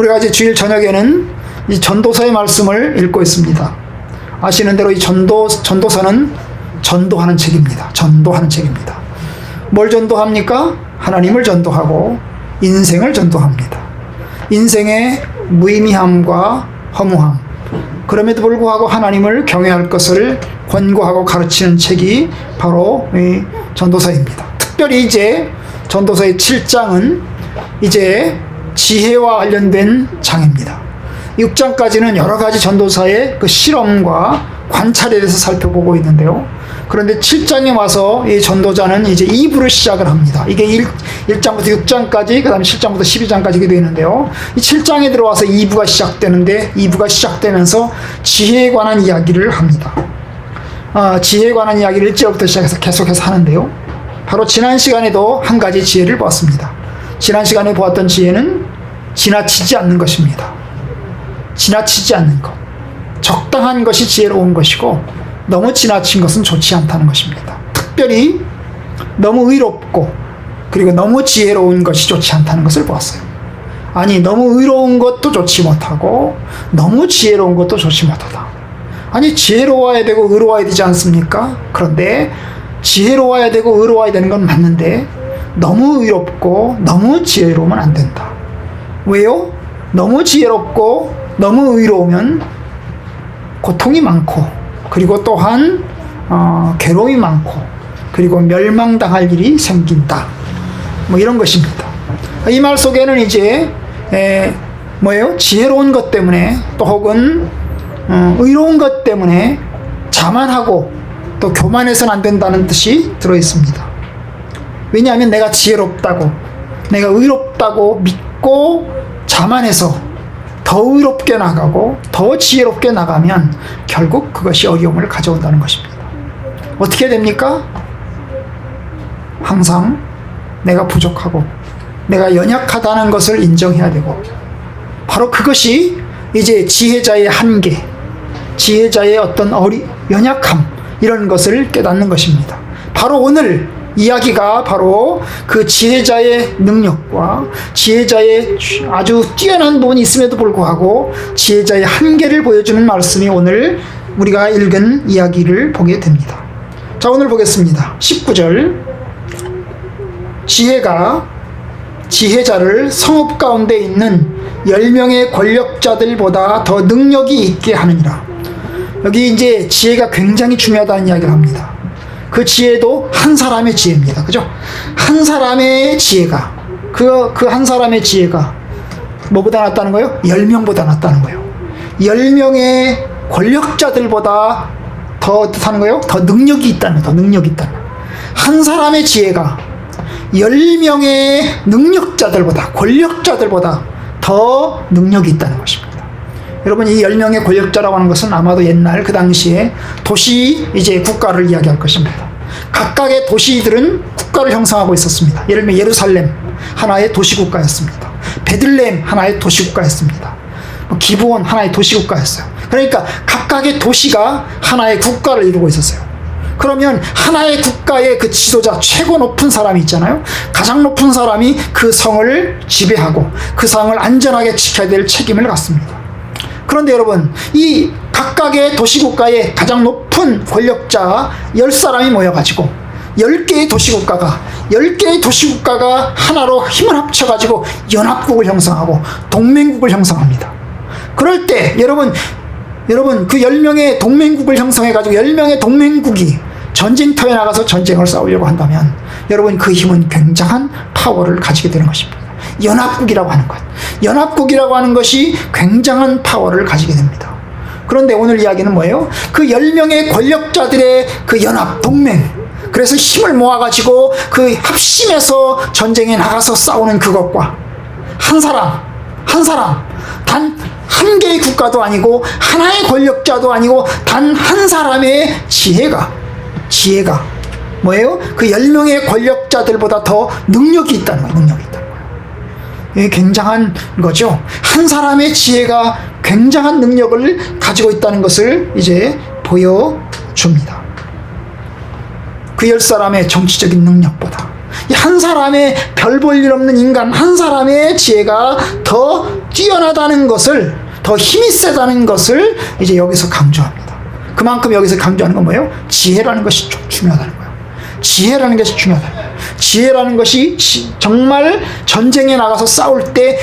우리가 이제 주일 저녁에는 이 전도서의 말씀을 읽고 있습니다. 아시는 대로 이 전도서는 전도하는 책입니다. 전도하는 책입니다. 뭘 전도합니까? 하나님을 전도하고 인생을 전도합니다. 인생의 무의미함과 허무함, 그럼에도 불구하고 하나님을 경외할 것을 권고하고 가르치는 책이 바로 이 전도서입니다. 특별히 이제 전도서의 7장은 이제 지혜와 관련된 장입니다. 6장까지는 여러 가지 전도사의 그 실험과 관찰에 대해서 살펴보고 있는데요. 그런데 7장에 와서 이 전도자는 이제 2부를 시작을 합니다. 이게 1장부터 6장까지, 그 다음에 7장부터 12장까지 되어 있는데요. 이 7장에 들어와서 2부가 시작되는데, 2부가 시작되면서 지혜에 관한 이야기를 합니다. 지혜에 관한 이야기를 1절부터 시작해서 계속해서 하는데요. 바로 지난 시간에도 한 가지 지혜를 보았습니다. 지난 시간에 보았던 지혜는 지나치지 않는 것입니다. 지나치지 않는 것. 적당한 것이 지혜로운 것이고 너무 지나친 것은 좋지 않다는 것입니다. 특별히 너무 의롭고 그리고 너무 지혜로운 것이 좋지 않다는 것을 보았어요. 아니, 너무 의로운 것도 좋지 못하고 너무 지혜로운 것도 좋지 못하다. 아니, 지혜로워야 되고 의로워야 되지 않습니까? 그런데 지혜로워야 되고 의로워야 되는 건 맞는데 너무 의롭고 너무 지혜로우면 안 된다. 왜요? 너무 지혜롭고 너무 의로우면 고통이 많고 그리고 또한 괴로움이 많고 그리고 멸망당할 일이 생긴다. 뭐 이런 것입니다. 이 말 속에는 이제 뭐예요? 지혜로운 것 때문에 또 혹은 의로운 것 때문에 자만하고 또 교만해서는 안 된다는 뜻이 들어있습니다. 왜냐하면 내가 지혜롭다고 내가 의롭다고 믿고 자만해서 더 의롭게 나가고 더 지혜롭게 나가면 결국 그것이 어려움을 가져온다는 것입니다. 어떻게 됩니까? 항상 내가 부족하고 내가 연약하다는 것을 인정해야 되고 바로 그것이 이제 지혜자의 한계, 지혜자의 어떤 연약함 이런 것을 깨닫는 것입니다. 바로 오늘 이야기가 바로 그 지혜자의 능력과 지혜자의 아주 뛰어난 부분이 있음에도 불구하고 지혜자의 한계를 보여주는 말씀이 오늘 우리가 읽은 이야기를 보게 됩니다. 자, 오늘 보겠습니다. 19절. 지혜가 지혜자를 성읍 가운데 있는 10명의 권력자들보다 더 능력이 있게 하느니라. 여기 이제 지혜가 굉장히 중요하다는 이야기를 합니다. 그 지혜도 한 사람의 지혜입니다. 그죠? 한 사람의 지혜가, 그 한 사람의 지혜가 뭐보다 낫다는 거예요? 10명보다 낫다는 거예요. 10명의 권력자들보다 더 뜻하는 거예요? 더 능력이 있다는 거예요. 더 능력이 있다는 거예요. 한 사람의 지혜가 10명의 능력자들보다, 권력자들보다 더 능력이 있다는 것입니다. 여러분, 이 10명의 권력자라고 하는 것은 아마도 옛날 그 당시에 도시 이제 국가를 이야기할 것입니다. 각각의 도시들은 국가를 형성하고 있었습니다. 예를 들면 예루살렘 하나의 도시국가였습니다. 베들레헴 하나의 도시국가였습니다. 기브온 하나의 도시국가였어요. 그러니까 각각의 도시가 하나의 국가를 이루고 있었어요. 그러면 하나의 국가의 그 지도자, 최고 높은 사람이 있잖아요. 가장 높은 사람이 그 성을 지배하고 그 성을 안전하게 지켜야 될 책임을 갖습니다. 그런데 여러분, 이 각각의 도시국가의 가장 높은 권력자 10사람이 모여가지고 10개의 도시국가가 하나로 힘을 합쳐가지고 연합국을 형성하고 동맹국을 형성합니다. 그럴 때 여러분 그 10명의 동맹국을 형성해가지고 10명의 동맹국이 전쟁터에 나가서 전쟁을 싸우려고 한다면 여러분 그 힘은 굉장한 파워를 가지게 되는 것입니다. 연합국이라고 하는 것. 연합국이라고 하는 것이 굉장한 파워를 가지게 됩니다. 그런데 오늘 이야기는 뭐예요? 그 10명의 권력자들의 그 연합, 동맹. 그래서 힘을 모아가지고 그 합심해서 전쟁에 나가서 싸우는 그것과 한 사람, 단 한 개의 국가도 아니고 하나의 권력자도 아니고 단 한 사람의 지혜가 뭐예요? 그 10명의 권력자들보다 더 능력이 있다는 거예요. 이게 굉장한 거죠. 한 사람의 지혜가 굉장한 능력을 가지고 있다는 것을 이제 보여줍니다. 그 10사람의 정치적인 능력보다 이 한 사람의 별 볼 일 없는 인간 한 사람의 지혜가 더 뛰어나다는 것을, 더 힘이 세다는 것을 이제 여기서 강조합니다. 그만큼 여기서 강조하는 건 뭐예요? 지혜라는 것이 중요하다는 거예요. 지혜라는 것이 중요하다. 지혜라는 것이 정말 전쟁에 나가서 싸울 때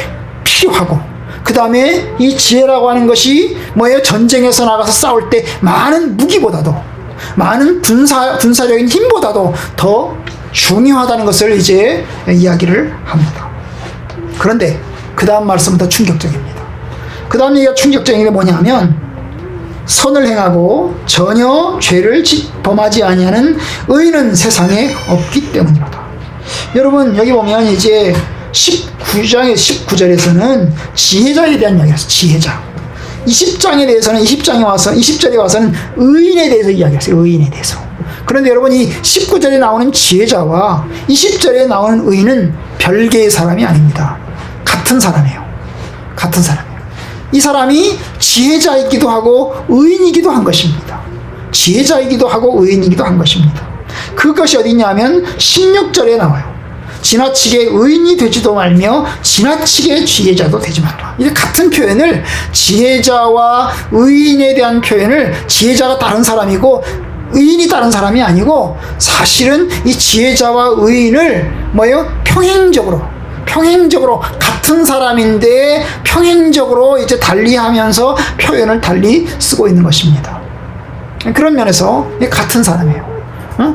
필요하고, 그 다음에 이 지혜라고 하는 것이 뭐예요? 전쟁에서 나가서 싸울 때 많은 무기보다도, 많은 군사적인 힘보다도 더 중요하다는 것을 이제 이야기를 합니다. 그런데 그 다음 말씀은 더 충격적입니다. 그 다음 얘기가 충격적인 게 뭐냐면, 선을 행하고 전혀 죄를 범하지 아니하는 의인은 세상에 없기 때문이로다. 여러분, 여기 보면 이제 19장의 19절에서는 지혜자에 대한 이야기를 했어요. 지혜자. 20장에 대해서는 20절에 와서는 의인에 대해서 이야기했어요. 의인에 대해서. 그런데 여러분, 이 19절에 나오는 지혜자와 20절에 나오는 의인은 별개의 사람이 아닙니다. 같은 사람이에요. 같은 사람이에요. 이 사람이 지혜자이기도 하고 의인이기도 한 것입니다. 지혜자이기도 하고 의인이기도 한 것입니다. 그것이 어디냐면 16절에 나와요. 지나치게 의인이 되지도 말며 지나치게 지혜자도 되지 말라. 이게 같은 표현을, 지혜자와 의인에 대한 표현을, 지혜자가 다른 사람이고 의인이 다른 사람이 아니고, 사실은 이 지혜자와 의인을 뭐예요? 평행적으로 같은 사람인데 평행적으로 이제 달리하면서 표현을 달리 쓰고 있는 것입니다. 그런 면에서 같은 사람이에요.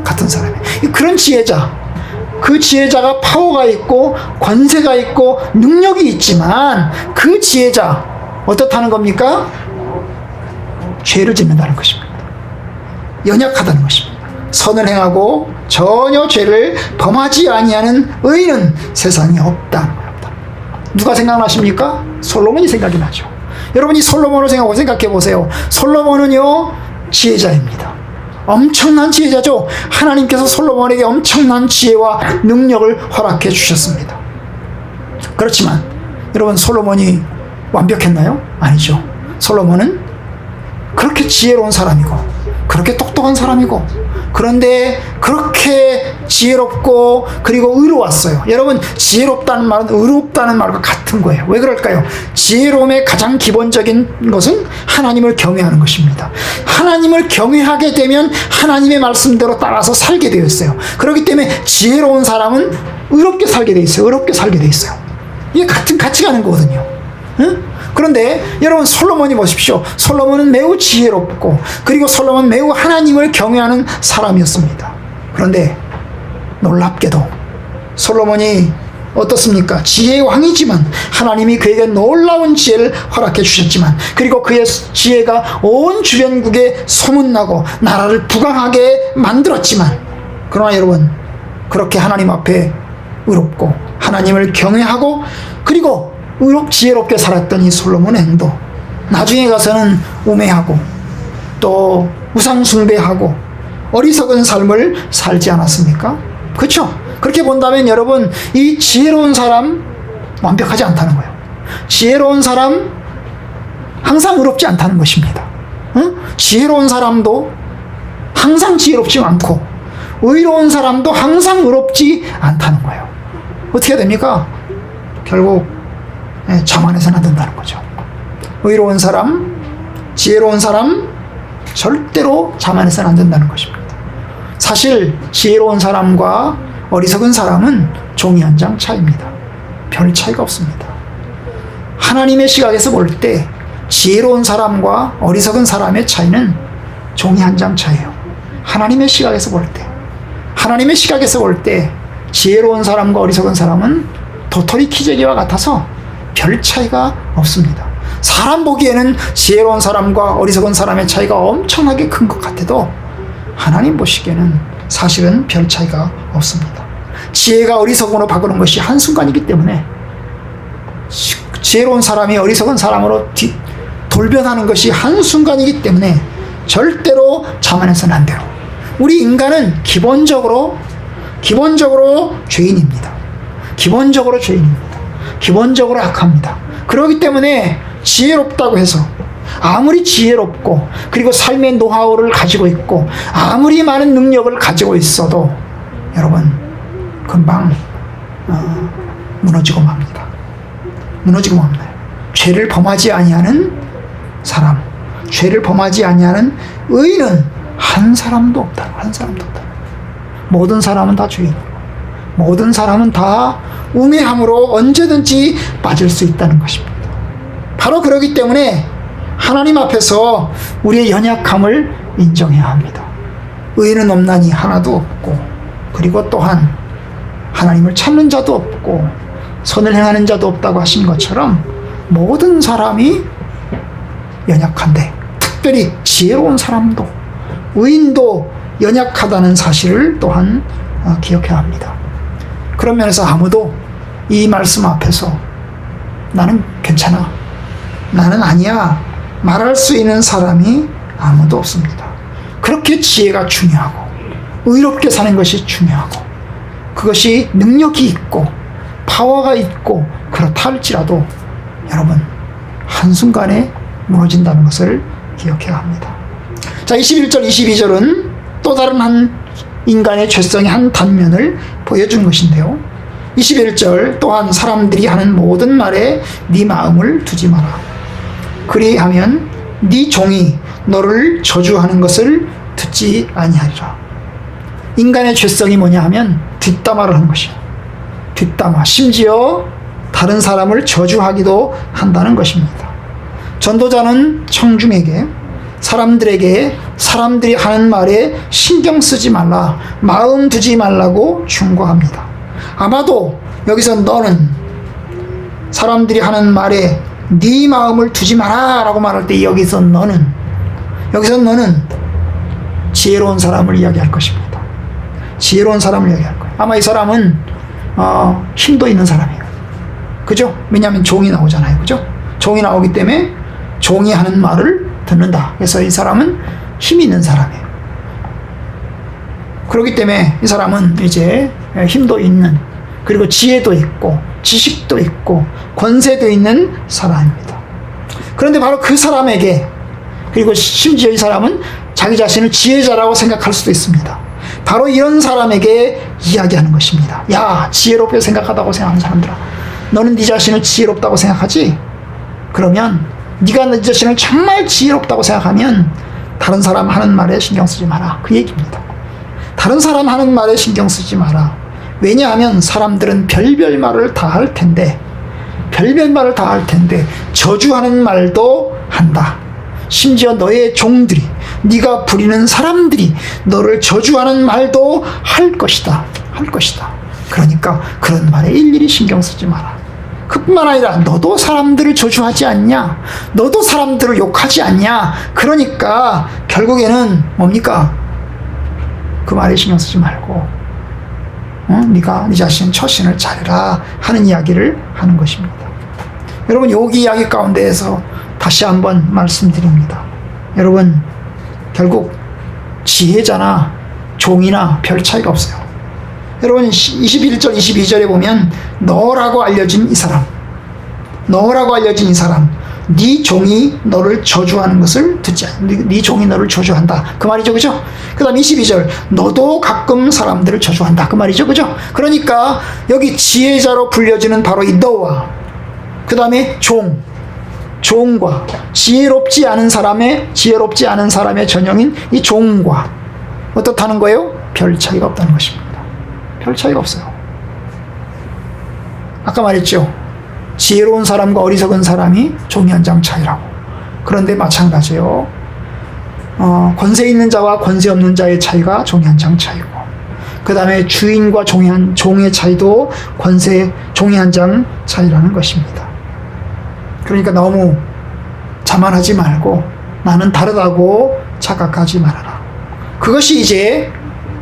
같은 사람이에요. 그런 지혜자, 그 지혜자가 파워가 있고 권세가 있고 능력이 있지만, 그 지혜자 어떻다는 겁니까? 죄를 짓는다는 것입니다. 연약하다는 것입니다. 선을 행하고 전혀 죄를 범하지 아니하는 의인은 세상에 없다는 거예요. 누가 생각나십니까? 솔로몬이 생각이 나죠. 여러분이 솔로몬을 생각해 보세요. 솔로몬은요, 지혜자입니다. 엄청난 지혜자죠. 하나님께서 솔로몬에게 엄청난 지혜와 능력을 허락해 주셨습니다. 그렇지만 여러분, 솔로몬이 완벽했나요? 아니죠. 솔로몬은 그렇게 지혜로운 사람이고 그렇게 똑똑한 사람이고, 그런데 그렇게 지혜롭고 그리고 의로웠어요. 여러분, 지혜롭다는 말은 의롭다는 말과 같은 거예요. 왜 그럴까요? 지혜로움의 가장 기본적인 것은 하나님을 경외하는 것입니다. 하나님을 경외하게 되면 하나님의 말씀대로 따라서 살게 되어 있어요. 그렇기 때문에 지혜로운 사람은 의롭게 살게 되어 있어요. 의롭게 살게 되어 있어요. 이게 같이 가는 거거든요. 응? 그런데 여러분, 솔로몬이 보십시오. 솔로몬은 매우 지혜롭고, 그리고 솔로몬은 매우 하나님을 경외하는 사람이었습니다. 그런데 놀랍게도 솔로몬이 어떻습니까? 지혜의 왕이지만 하나님이 그에게 놀라운 지혜를 허락해 주셨지만, 그리고 그의 지혜가 온 주변국에 소문나고 나라를 부강하게 만들었지만, 그러나 여러분, 그렇게 하나님 앞에 의롭고 하나님을 경외하고 그리고 지혜롭게 살았던 이 솔로몬의 행동, 나중에 가서는 우매하고 또 우상숭배하고 어리석은 삶을 살지 않았습니까? 그렇죠? 그렇게 본다면 여러분, 이 지혜로운 사람 완벽하지 않다는 거예요. 지혜로운 사람 항상 의롭지 않다는 것입니다. 응? 지혜로운 사람도 항상 지혜롭지 않고 의로운 사람도 항상 의롭지 않다는 거예요. 어떻게 됩니까? 결국 자만해서는 안 된다는 거죠. 의로운 사람, 지혜로운 사람 절대로 자만해서는 안 된다는 것입니다. 사실 지혜로운 사람과 어리석은 사람은 종이 한 장 차이입니다. 별 차이가 없습니다. 하나님의 시각에서 볼 때 지혜로운 사람과 어리석은 사람의 차이는 종이 한 장 차이예요. 하나님의 시각에서 볼 때 지혜로운 사람과 어리석은 사람은 도토리 키재기와 같아서 별 차이가 없습니다. 사람 보기에는 지혜로운 사람과 어리석은 사람의 차이가 엄청나게 큰 것 같아도 하나님 보시기에는 사실은 별 차이가 없습니다. 지혜가 어리석음으로 바꾸는 것이 한순간이기 때문에, 지혜로운 사람이 어리석은 사람으로 돌변하는 것이 한순간이기 때문에 절대로 자만해서는 안 돼요. 우리 인간은 기본적으로 죄인입니다. 기본적으로 악합니다. 그렇기 때문에 지혜롭다고 해서 아무리 지혜롭고 그리고 삶의 노하우를 가지고 있고 아무리 많은 능력을 가지고 있어도 여러분 금방 무너지고 맙니다. 죄를 범하지 아니하는 사람, 죄를 범하지 아니하는 의인은 한 사람도 없다. 한 사람도 없다. 모든 사람은 다 죄인이고 모든 사람은 다 우매함으로 언제든지 빠질 수 있다는 것입니다. 바로 그렇기 때문에 하나님 앞에서 우리의 연약함을 인정해야 합니다. 의인은 없나니 하나도 없고, 그리고 또한 하나님을 찾는 자도 없고 선을 행하는 자도 없다고 하신 것처럼 모든 사람이 연약한데, 특별히 지혜로운 사람도 의인도 연약하다는 사실을 또한 기억해야 합니다. 그런 면에서 아무도 이 말씀 앞에서 나는 괜찮아, 나는 아니야 말할 수 있는 사람이 아무도 없습니다. 그렇게 지혜가 중요하고 의롭게 사는 것이 중요하고 그것이 능력이 있고 파워가 있고 그렇다 할지라도 여러분 한순간에 무너진다는 것을 기억해야 합니다. 자, 21절 22절은 또 다른 한 인간의 죄성의 한 단면을 보여준 것인데요. 21절 또한 사람들이 하는 모든 말에 네 마음을 두지 마라. 그리하면 네 종이 너를 저주하는 것을 듣지 아니하리라. 인간의 죄성이 뭐냐 하면 뒷담화를 하는 것이야. 뒷담화, 심지어 다른 사람을 저주하기도 한다는 것입니다. 전도자는 청중에게 사람들에게 사람들이 하는 말에 신경 쓰지 말라, 마음 두지 말라고 충고합니다. 아마도 여기서 너는 사람들이 하는 말에 네 마음을 두지 마라 라고 말할 때 여기서 너는 지혜로운 사람을 이야기할 것입니다. 지혜로운 사람을 이야기할 거예요. 아마 이 사람은 힘도 있는 사람이에요. 그죠? 왜냐하면 종이 나오잖아요. 그죠? 종이 나오기 때문에 종이 하는 말을 듣는다. 그래서 이 사람은 힘이 있는 사람이에요. 그렇기 때문에 이 사람은 이제 힘도 있는, 그리고 지혜도 있고 지식도 있고 권세도 있는 사람입니다. 그런데 바로 그 사람에게, 그리고 심지어 이 사람은 자기 자신을 지혜자라고 생각할 수도 있습니다. 바로 이런 사람에게 이야기하는 것입니다. 야, 지혜롭게 생각하다고 생각하는 사람들아, 너는 네 자신을 지혜롭다고 생각하지? 그러면 네가 네 자신을 정말 지혜롭다고 생각하면 다른 사람 하는 말에 신경 쓰지 마라. 그 얘기입니다. 다른 사람 하는 말에 신경 쓰지 마라. 왜냐하면 사람들은 별별 말을 다 할 텐데, 저주하는 말도 한다. 심지어 너의 종들이, 네가 부리는 사람들이 너를 저주하는 말도 할 것이다. 그러니까 그런 말에 일일이 신경 쓰지 마라. 그뿐만 아니라 너도 사람들을 저주하지 않냐? 너도 사람들을 욕하지 않냐? 그러니까 결국에는 뭡니까? 그 말에 신경 쓰지 말고 네가 네 자신 처신을 잘해라 하는 이야기를 하는 것입니다. 여러분, 여기 이야기 가운데에서 다시 한번 말씀드립니다. 여러분, 결국 지혜자나 종이나 별 차이가 없어요. 여러분, 21절 22절에 보면 너라고 알려진 이 사람, 네 종이 너를 저주하는 것을 듣지 않냐. 네 종이 너를 저주한다. 그 말이죠. 그죠? 그 다음 22절 너도 가끔 사람들을 저주한다. 그 말이죠. 그죠? 그러니까 여기 지혜자로 불려지는 바로 이 너와 그 다음에 종과 지혜롭지 않은 사람의 전형인 이 종과 어떻다는 거예요? 별 차이가 없다는 것입니다. 별 차이가 없어요. 아까 말했죠. 지혜로운 사람과 어리석은 사람이 종이 한 장 차이라고. 그런데 마찬가지예요. 권세 있는 자와 권세 없는 자의 차이가 종이 한 장 차이고, 그 다음에 주인과 종의 차이도 종이 한 장 차이라는 것입니다. 그러니까 너무 자만하지 말고 나는 다르다고 착각하지 말아라. 그것이 이제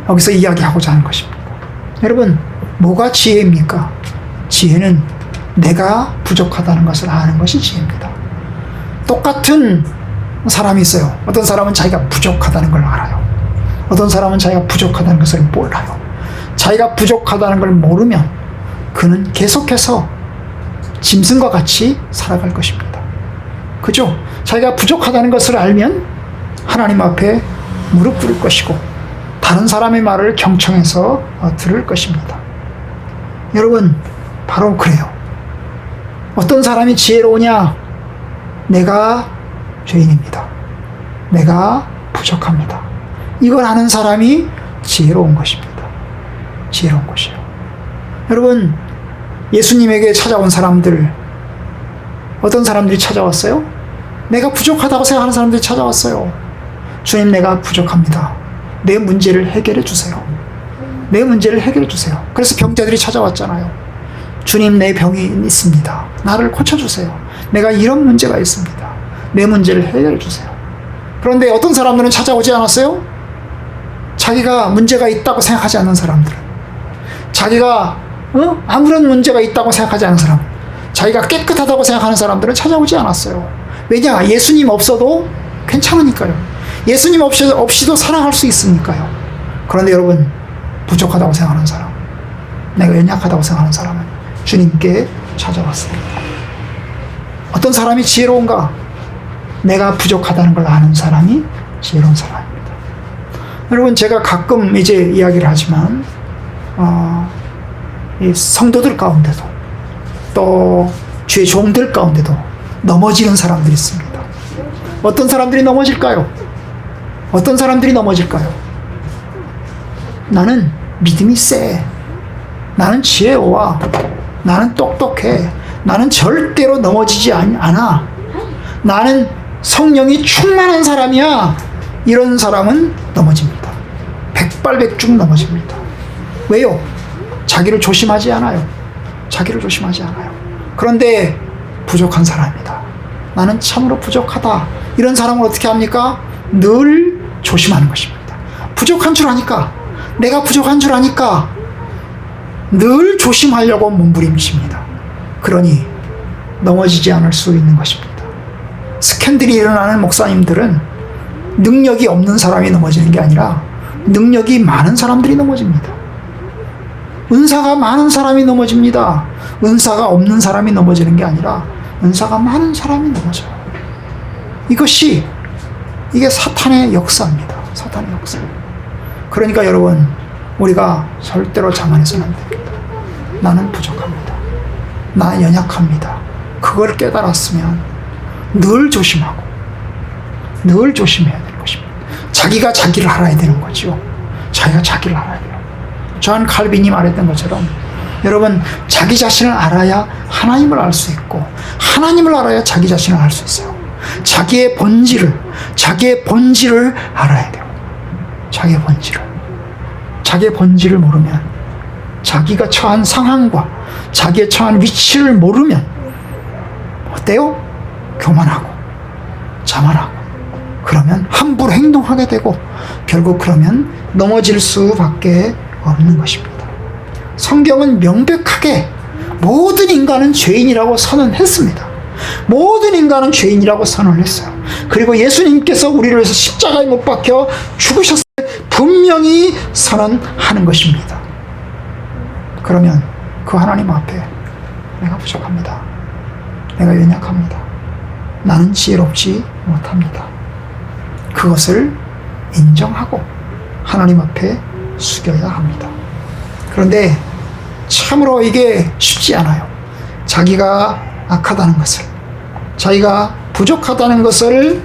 여기서 이야기하고자 하는 것입니다. 여러분, 뭐가 지혜입니까? 지혜는 내가 부족하다는 것을 아는 것이 지혜입니다. 똑같은 사람이 있어요. 어떤 사람은 자기가 부족하다는 걸 알아요. 어떤 사람은 자기가 부족하다는 것을 몰라요. 자기가 부족하다는 걸 모르면 그는 계속해서 짐승과 같이 살아갈 것입니다. 그죠? 자기가 부족하다는 것을 알면 하나님 앞에 무릎 꿇을 것이고 다른 사람의 말을 경청해서 들을 것입니다. 여러분, 바로 그래요. 어떤 사람이 지혜로우냐? 내가 죄인입니다. 내가 부족합니다. 이걸 아는 사람이 지혜로운 것입니다. 지혜로운 것이요. 여러분, 예수님에게 찾아온 사람들, 어떤 사람들이 찾아왔어요? 내가 부족하다고 생각하는 사람들이 찾아왔어요. 주님, 내가 부족합니다. 내 문제를 해결해 주세요. 내 문제를 해결해 주세요. 그래서 병자들이 찾아왔잖아요. 주님, 내 병이 있습니다. 나를 고쳐주세요. 내가 이런 문제가 있습니다. 내 문제를 해결해 주세요. 그런데 어떤 사람들은 찾아오지 않았어요? 자기가 문제가 있다고 생각하지 않는 사람들은, 자기가 아무런 문제가 있다고 생각하지 않는 사람, 자기가 깨끗하다고 생각하는 사람들은 찾아오지 않았어요. 왜냐? 예수님 없어도 괜찮으니까요. 예수님 없이도 사랑할 수 있으니까요. 그런데 여러분, 부족하다고 생각하는 사람, 내가 연약하다고 생각하는 사람은 주님께 찾아왔습니다. 어떤 사람이 지혜로운가? 내가 부족하다는 걸 아는 사람이 지혜로운 사람입니다. 여러분, 제가 가끔 이제 이야기를 하지만 이 성도들 가운데도 또 주의 종들 가운데도 넘어지는 사람들이 있습니다. 어떤 사람들이 넘어질까요? 어떤 사람들이 넘어질까요? 나는 믿음이 세. 나는 지혜로워. 나는 똑똑해. 나는 절대로 넘어지지 않아. 나는 성령이 충만한 사람이야. 이런 사람은 넘어집니다. 백발백중 넘어집니다. 왜요? 자기를 조심하지 않아요. 자기를 조심하지 않아요. 그런데 부족한 사람입니다. 나는 참으로 부족하다. 이런 사람을 어떻게 합니까? 늘 조심하는 것입니다. 부족한 줄 아니까, 내가 부족한 줄 아니까 늘 조심하려고 몸부림칩니다. 그러니 넘어지지 않을 수 있는 것입니다. 스캔들이 일어나는 목사님들은 능력이 없는 사람이 넘어지는 게 아니라 능력이 많은 사람들이 넘어집니다. 은사가 많은 사람이 넘어집니다. 은사가 없는 사람이 넘어지는 게 아니라 은사가 많은 사람이 넘어져요. 이게 사탄의 역사입니다. 사탄의 역사. 그러니까 여러분, 우리가 절대로 자만해서는 안 됩니다. 나는 부족합니다. 나는 연약합니다. 그걸 깨달았으면 늘 조심하고 늘 조심해야 되는 것입니다. 자기가 자기를 알아야 되는 거죠. 자기가 자기를 알아야 돼요. 존 칼빈이 말했던 것처럼 여러분, 자기 자신을 알아야 하나님을 알 수 있고 하나님을 알아야 자기 자신을 알 수 있어요. 자기의 본질을 알아야 돼요. 자기의 본질을 모르면, 자기가 처한 상황과 자기의 처한 위치를 모르면 어때요? 교만하고 자만하고, 그러면 함부로 행동하게 되고 결국 그러면 넘어질 수밖에 없는 것입니다. 성경은 명백하게 모든 인간은 죄인이라고 선언했습니다. 모든 인간은 죄인이라고 선언을 했어요. 그리고 예수님께서 우리를 위해서 십자가에 못 박혀 죽으셨을 때 분명히 선언하는 것입니다. 그러면 그 하나님 앞에 내가 부족합니다. 내가 연약합니다. 나는 지혜롭지 못합니다. 그것을 인정하고 하나님 앞에 숙여야 합니다. 그런데 참으로 이게 쉽지 않아요. 자기가 악하다는 것을, 자기가 부족하다는 것을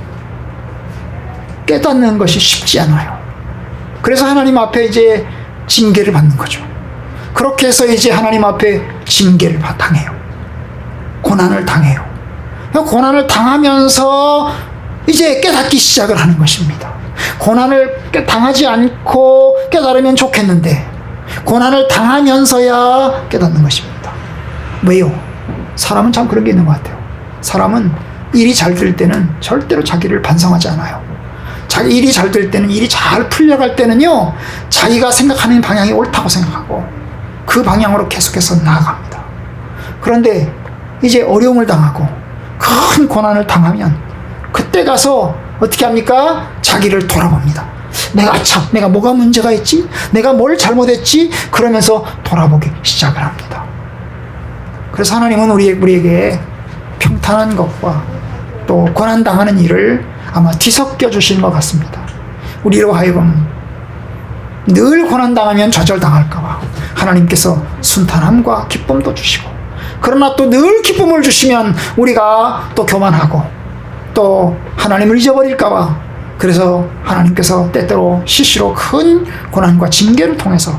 깨닫는 것이 쉽지 않아요. 그래서 하나님 앞에 이제 징계를 받는 거죠. 그렇게 해서 이제 하나님 앞에 징계를 당해요. 고난을 당해요. 고난을 당하면서 이제 깨닫기 시작을 하는 것입니다. 고난을 당하지 않고 깨달으면 좋겠는데 고난을 당하면서야 깨닫는 것입니다. 왜요? 사람은 참 그런 게 있는 것 같아요. 사람은 일이 잘 될 때는 절대로 자기를 반성하지 않아요. 자기 일이 잘 될 때는, 일이 잘 풀려갈 때는요, 자기가 생각하는 방향이 옳다고 생각하고 그 방향으로 계속해서 나아갑니다. 그런데 이제 어려움을 당하고 큰 고난을 당하면 그때 가서 어떻게 합니까? 자기를 돌아봅니다. 내가 뭐가 문제가 있지? 내가 뭘 잘못했지? 그러면서 돌아보기 시작을 합니다. 그래서 하나님은 우리에게 평탄한 것과 또 고난당하는 일을 아마 뒤섞여 주시는 것 같습니다. 우리로 하여금 늘 고난당하면 좌절당할까봐 하나님께서 순탄함과 기쁨도 주시고, 그러나 또 늘 기쁨을 주시면 우리가 또 교만하고 또 하나님을 잊어버릴까봐 그래서 하나님께서 때때로 시시로 큰 고난과 징계를 통해서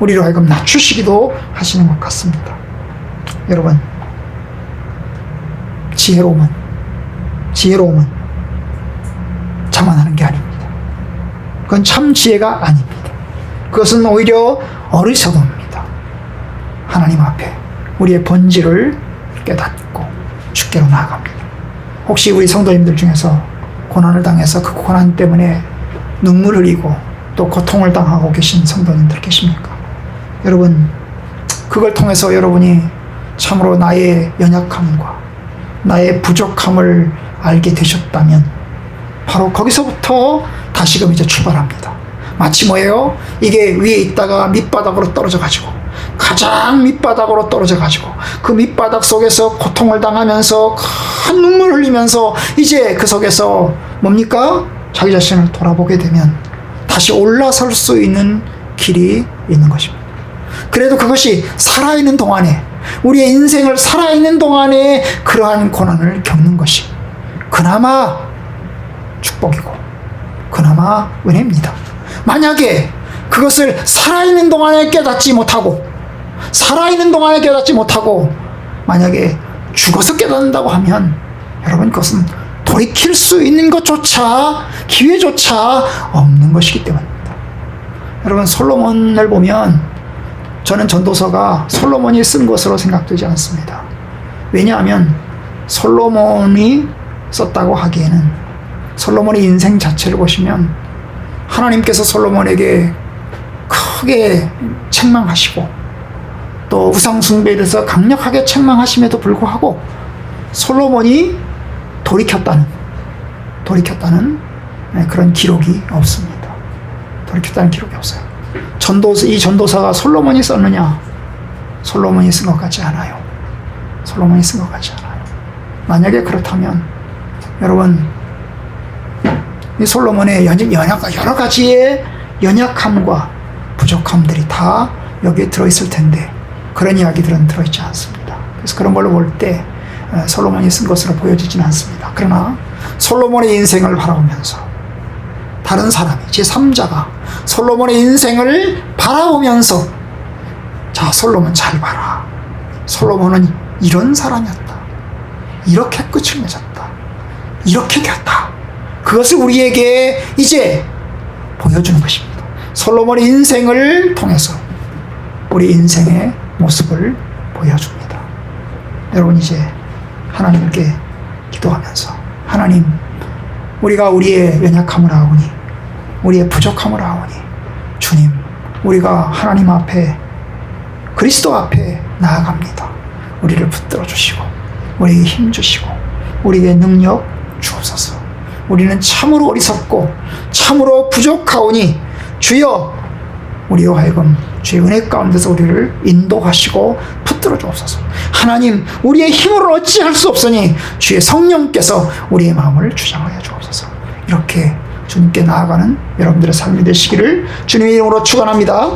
우리로 하여금 낮추시기도 하시는 것 같습니다. 여러분, 지혜로움은 자만하는 게 아닙니다. 그건 참 지혜가 아닙니다. 그것은 오히려 어리석음입니다. 하나님 앞에 우리의 본질을 깨닫고 주께로 나아갑니다. 혹시 우리 성도님들 중에서 고난을 당해서 그 고난 때문에 눈물 흘리고 또 고통을 당하고 계신 성도님들 계십니까? 여러분, 그걸 통해서 여러분이 참으로 나의 연약함과 나의 부족함을 알게 되셨다면 바로 거기서부터 다시금 이제 출발합니다. 마치 뭐예요? 이게 위에 있다가 밑바닥으로 떨어져 가지고 가장 밑바닥으로 떨어져 가지고 그 밑바닥 속에서 고통을 당하면서 큰 눈물 흘리면서 이제 그 속에서 뭡니까? 자기 자신을 돌아보게 되면 다시 올라설 수 있는 길이 있는 것입니다. 그래도 그것이 살아있는 동안에, 우리의 인생을 살아있는 동안에 그러한 고난을 겪는 것이 그나마 축복이고 그나마 은혜입니다. 만약에 그것을 살아있는 동안에 깨닫지 못하고 만약에 죽어서 깨닫는다고 하면 여러분, 그것은 돌이킬 수 있는 것조차, 기회조차 없는 것이기 때문입니다. 여러분, 솔로몬을 보면 저는 전도서가 솔로몬이 쓴 것으로 생각되지 않습니다. 왜냐하면 솔로몬이 썼다고 하기에는, 솔로몬의 인생 자체를 보시면 하나님께서 솔로몬에게 크게 책망하시고 또 우상숭배에 대해서 강력하게 책망하심에도 불구하고 솔로몬이 돌이켰다는 그런 기록이 없습니다. 돌이켰다는 기록이 없어요. 이 전도서가 솔로몬이 썼느냐? 솔로몬이 쓴 것 같지 않아요. 만약에 그렇다면 여러분, 이 솔로몬의 여러 가지의 연약함과 부족함들이 다 여기에 들어있을 텐데 그런 이야기들은 들어있지 않습니다. 그래서 그런 걸로 볼 때 솔로몬이 쓴 것으로 보여지지는 않습니다. 그러나 솔로몬의 인생을 바라보면서 다른 사람이, 제3자가 솔로몬의 인생을 바라보면서, 자, 솔로몬 잘 봐라. 솔로몬은 이런 사람이었다. 이렇게 끝을 맺었다. 이렇게 되었다. 그것을 우리에게 이제 보여주는 것입니다. 솔로몬의 인생을 통해서 우리 인생의 모습을 보여줍니다. 여러분, 이제 하나님께 기도하면서, 하나님, 우리가 우리의 연약함을 아오니, 우리의 부족함을 아오니, 주님, 우리가 하나님 앞에, 그리스도 앞에 나아갑니다. 우리를 붙들어 주시고 우리에게 힘 주시고 우리에게 능력 주옵소서. 우리는 참으로 어리석고 참으로 부족하오니 주여, 우리로 하여금 주의 은혜 가운데서 우리를 인도하시고 붙들어 주옵소서. 하나님, 우리의 힘으로 어찌할 수 없으니 주의 성령께서 우리의 마음을 주장하여 주옵소서. 이렇게 주님께 나아가는 여러분들의 삶이 되시기를 주님의 이름으로 축원합니다.